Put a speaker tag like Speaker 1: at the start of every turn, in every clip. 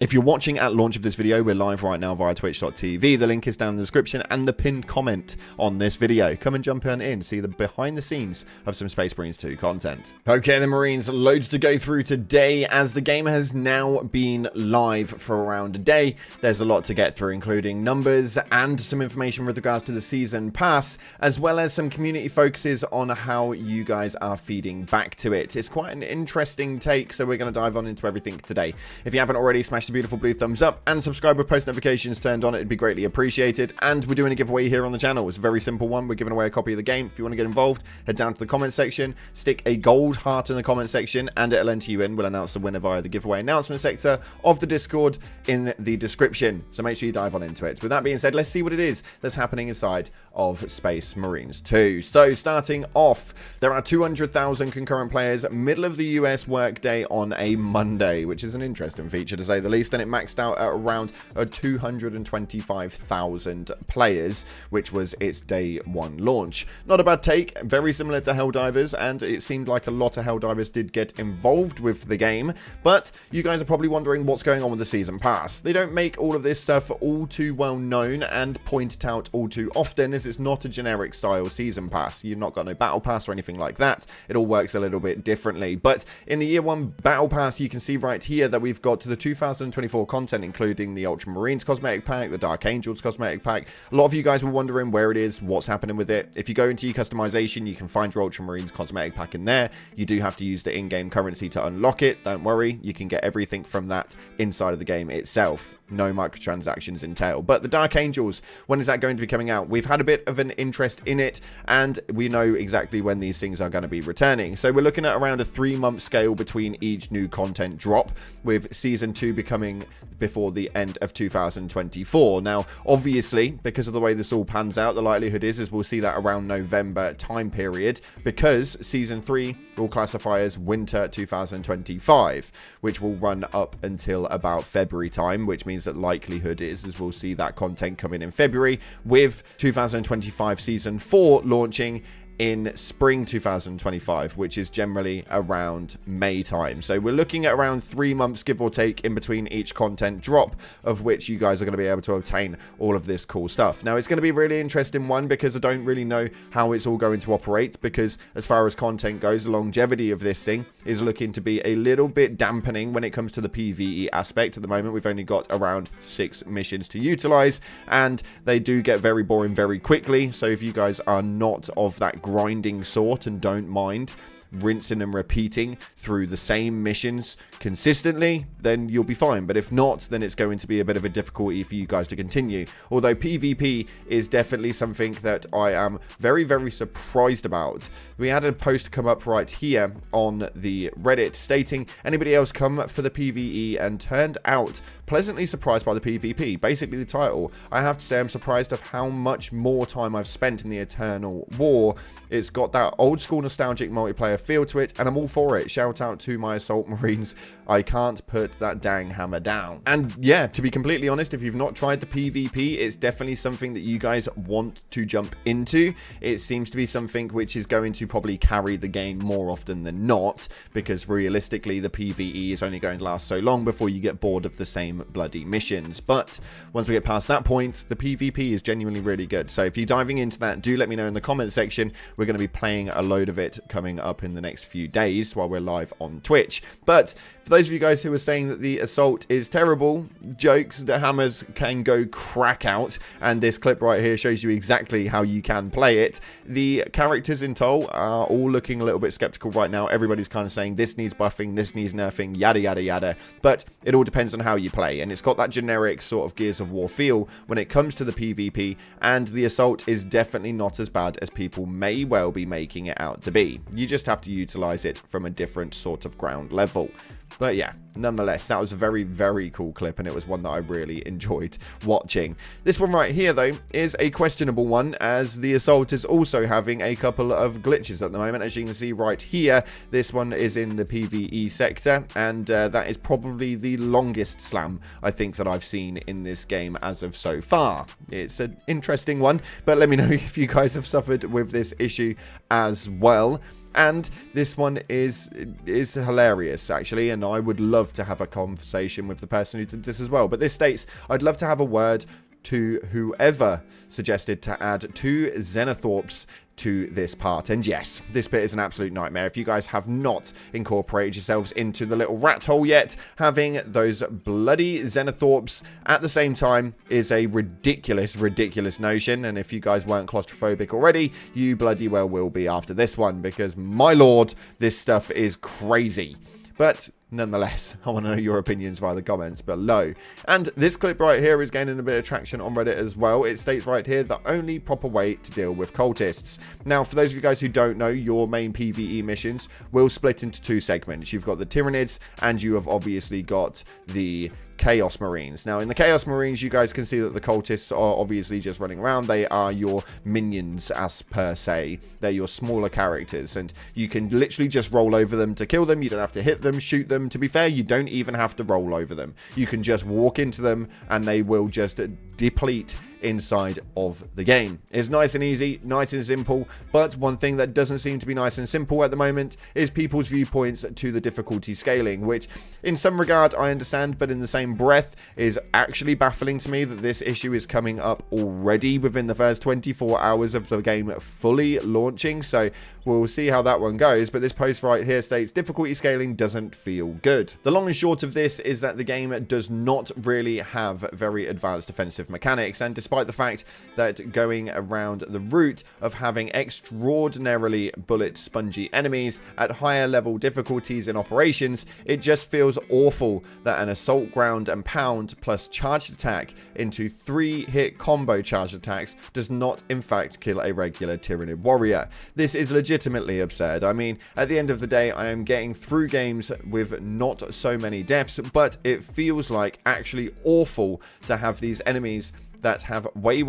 Speaker 1: If you're watching at launch of this video, we're live right now via twitch.tv. The link is down in the description and the pinned comment on this video. Come and jump on in, see the behind the scenes of some Space Marines 2 content. Okay, the Marines, loads to go through today as the game has now been live for around a day. There's a lot to get through, including numbers and some information with regards to the season pass, as well as some community focuses on how you guys are feeding back to it. It's quite an interesting take, so we're going to dive on into everything today. If you haven't already, smash the beautiful blue thumbs up and subscribe with post notifications turned on. It'd be greatly appreciated. And we're doing a giveaway here on the channel. It's a very simple one. We're giving away a copy of the game. If you want to get involved, head down to the comment section, stick a gold heart in the comment section, and it'll enter you in. We'll announce the winner via the giveaway announcement sector of the Discord in the description. So make sure you dive on into it. With that being said, let's see what it is that's happening inside of Space Marines 2. So starting off, there are 200,000 concurrent players, middle of the US workday on a Monday, which is an interesting feature to say the least. And it maxed out at around 225,000 players, which was its day one launch. Not a bad take, very similar to Helldivers, and it seemed like a lot of Helldivers did get involved with the game. But you guys are probably wondering what's going on with the season pass. They don't make all of this stuff all too well known and point it out all too often, as it's not a generic style season pass. You've not got no battle pass or anything like that. It all works a little bit differently. But in the year one battle pass, you can see right here that we've got the 2024 content, including the Ultramarines cosmetic pack, the Dark Angels cosmetic pack. A lot of you guys were wondering where it is, what's happening with it. If you go into your customization, you can find your Ultramarines cosmetic pack in there. You do have to use the in-game currency to unlock it. Don't worry, you can get everything from that inside of the game itself. No microtransactions entailed. But the Dark Angels, when is that going to be coming out? We've had a bit of an interest in it, and we know exactly when these things are going to be returning. So we're looking at around a 3-month scale between each new content drop, with Season 2 becoming before the end of 2024. Now, obviously, because of the way this all pans out, the likelihood is we'll see that around November time period, because Season 3 will classify as Winter 2025, which will run up until about February time, which means that likelihood is we'll see that content coming in February, with 2025 Season 4 launching in spring 2025, which is generally around May time. So we're looking at around 3 months, give or take, in between each content drop, of which you guys are going to be able to obtain all of this cool stuff. Now, it's going to be a really interesting one, because I don't really know how it's all going to operate, because as far as content goes, the longevity of this thing is looking to be a little bit dampening when it comes to the PvE aspect. At the moment, we've only got around 6 missions to utilize, and they do get very boring very quickly. So if you guys are not of that grinding sort and don't mind rinsing and repeating through the same missions consistently, then you'll be fine. But if not, then it's going to be a bit of a difficulty for you guys to continue. Although PvP is definitely something that I am very, very surprised about. We had a post come up right here on the Reddit stating, anybody else come for the PvE and turned out pleasantly surprised by the PvP. Basically the title. I have to say I'm surprised of how much more time I've spent in the Eternal War. It's got that old school nostalgic multiplayer feel to it, and I'm all for it. Shout out to my Assault Marines. I can't put that dang hammer down. And yeah, to be completely honest, if you've not tried the PvP, it's definitely something that you guys want to jump into. It seems to be something which is going to probably carry the game more often than not, because realistically the PvE is only going to last so long before you get bored of the same bloody missions. But once we get past that point, the PvP is genuinely really good. So if you're diving into that, do let me know in the comment section. We're going to be playing a load of it coming up in the next few days while we're live on Twitch. But for those of you guys who are saying that the assault is terrible, jokes, the hammers can go crack out, and this clip right here shows you exactly how you can play it. The characters in Toll are all looking a little bit skeptical right now. Everybody's kind of saying this needs buffing, this needs nerfing, yada yada yada, but it all depends on how you play, and it's got that generic sort of Gears of War feel when it comes to the PvP, and the assault is definitely not as bad as people may well be making it out to be. You just have to utilize it from a different sort of ground level. But yeah, nonetheless, that was a very, very cool clip, and it was one that I really enjoyed watching. This one right here, though, is a questionable one, as the Assault is also having a couple of glitches at the moment. As you can see right here, this one is in the PvE sector, and that is probably the longest slam, I think, that I've seen in this game as of so far. It's an interesting one, but let me know if you guys have suffered with this issue as well. And this one is hilarious, actually, and I would love to have a conversation with the person who did this as well. But this states, I'd love to have a word to whoever suggested to add 2 Xenothorps to this part. And yes, this bit is an absolute nightmare. If you guys have not incorporated yourselves into the little rat hole yet, having those bloody Xenothorps at the same time is a ridiculous notion. And if you guys weren't claustrophobic already, you bloody well will be after this one, because my lord, this stuff is crazy. But nonetheless, I want to know your opinions via the comments below. And this clip right here is gaining a bit of traction on Reddit as well. It states right here, the only proper way to deal with cultists. Now, for those of you guys who don't know, your main PvE missions will split into 2 segments. You've got the Tyranids, and you have obviously got the Chaos Marines. Now, in the Chaos Marines, you guys can see that the cultists are obviously just running around. They are your minions, as per se. They're your smaller characters, and you can literally just roll over them to kill them. You don't have to hit them, shoot them. To be fair, you don't even have to roll over them. You can just walk into them, and they will just deplete inside of the game. It's nice and easy, nice and simple, but one thing that doesn't seem to be nice and simple at the moment is people's viewpoints to the difficulty scaling, which in some regard I understand, but in the same breath is actually baffling to me that this issue is coming up already within the first 24 hours of the game fully launching. So we'll see how that one goes, but this post right here states difficulty scaling doesn't feel good. The long and short of this is that the game does not really have very advanced defensive mechanics, and despite the fact that going around the route of having extraordinarily bullet spongy enemies at higher level difficulties in operations, it just feels awful that an assault ground and pound plus charged attack into 3-hit combo charged attacks does not in fact kill a regular Tyranid warrior. This is legitimately absurd. I mean, at the end of the day, I am getting through games with not so many deaths, but it feels like actually awful to have these enemies that have way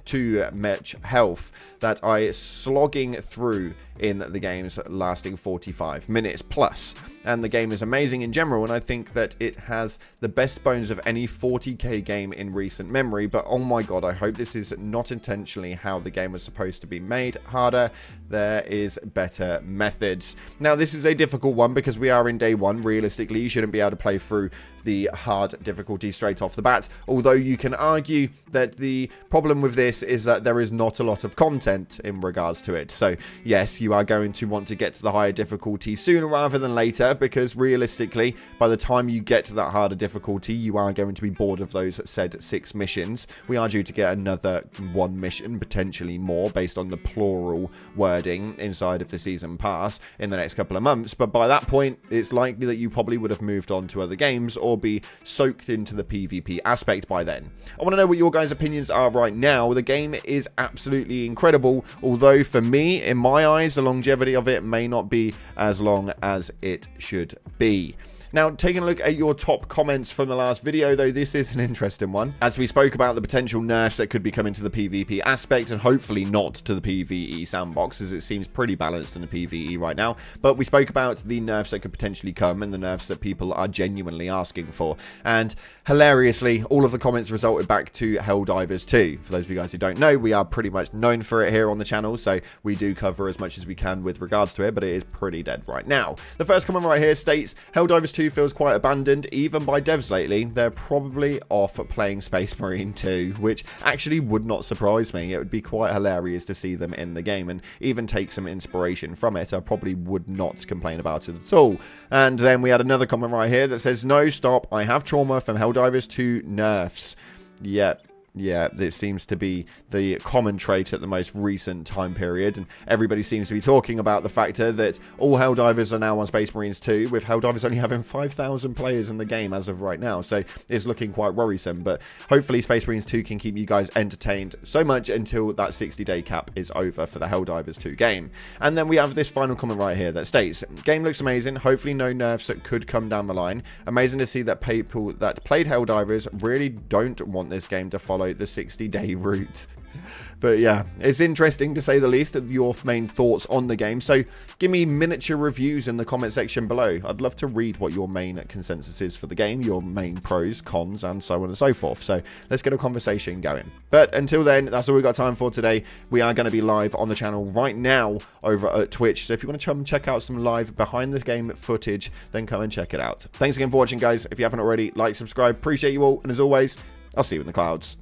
Speaker 1: too much health that I slogging through in the games lasting 45 minutes plus. And the game is amazing in general, and I think that it has the best bones of any 40k game in recent memory, but oh my god, I hope this is not intentionally how the game was supposed to be made harder. There is better methods. Now, this is a difficult one because we are in day 1. Realistically, you shouldn't be able to play through the hard difficulty straight off the bat, although you can argue that the problem with this is that there is not a lot of content in regards to it. So yes, you are going to want to get to the higher difficulty sooner rather than later, because realistically, by the time you get to that harder difficulty, you are going to be bored of those said 6 missions. We are due to get another 1 mission, potentially more, based on the plural wording inside of the season pass in the next couple of months. But by that point, it's likely that you probably would have moved on to other games or be soaked into the PvP aspect by then. I want to know what your guys' opinions are right now. The game is absolutely incredible, although for me, in my eyes, the longevity of it may not be as long as it should be. Now, taking a look at your top comments from the last video, though, this is an interesting one. As we spoke about the potential nerfs that could be coming to the PvP aspect, and hopefully not to the PvE sandbox, as it seems pretty balanced in the PvE right now. But we spoke about the nerfs that could potentially come, and the nerfs that people are genuinely asking for. And hilariously, all of the comments resulted back to Helldivers 2. For those of you guys who don't know, we are pretty much known for it here on the channel, so we do cover as much as we can with regards to it, but it is pretty dead right now. The first comment right here states, Helldivers 2 feels quite abandoned even by devs lately. They're probably off playing Space Marine 2, which actually would not surprise me. It would be quite hilarious to see them in the game and even take some inspiration from it. I probably would not complain about it at all. And then we had another comment right here that says, no, stop, I have trauma from Helldivers 2 nerfs. Yep. Yeah, this seems to be the common trait at the most recent time period, and everybody seems to be talking about the factor that all Helldivers are now on Space Marines 2, with Helldivers only having 5,000 players in the game as of right now, so it's looking quite worrisome. But hopefully Space Marines 2 can keep you guys entertained so much until that 60-day cap is over for the Helldivers 2 game. And then we have this final comment right here that states, game looks amazing, hopefully no nerfs that could come down the line. Amazing to see that people that played Helldivers really don't want this game to follow the 60-day route. But yeah, it's interesting to say the least of your main thoughts on the game. So give me miniature reviews in the comment section below. I'd love to read what your main consensus is for the game, your main pros, cons, and so on and so forth. So let's get a conversation going. But until then, that's all we've got time for today. We are going to be live on the channel right now over at Twitch. So if you want to come check out some live behind the game footage, then come and check it out. Thanks again for watching, guys. If you haven't already, like, subscribe. Appreciate you all. And as always, I'll see you in the clouds.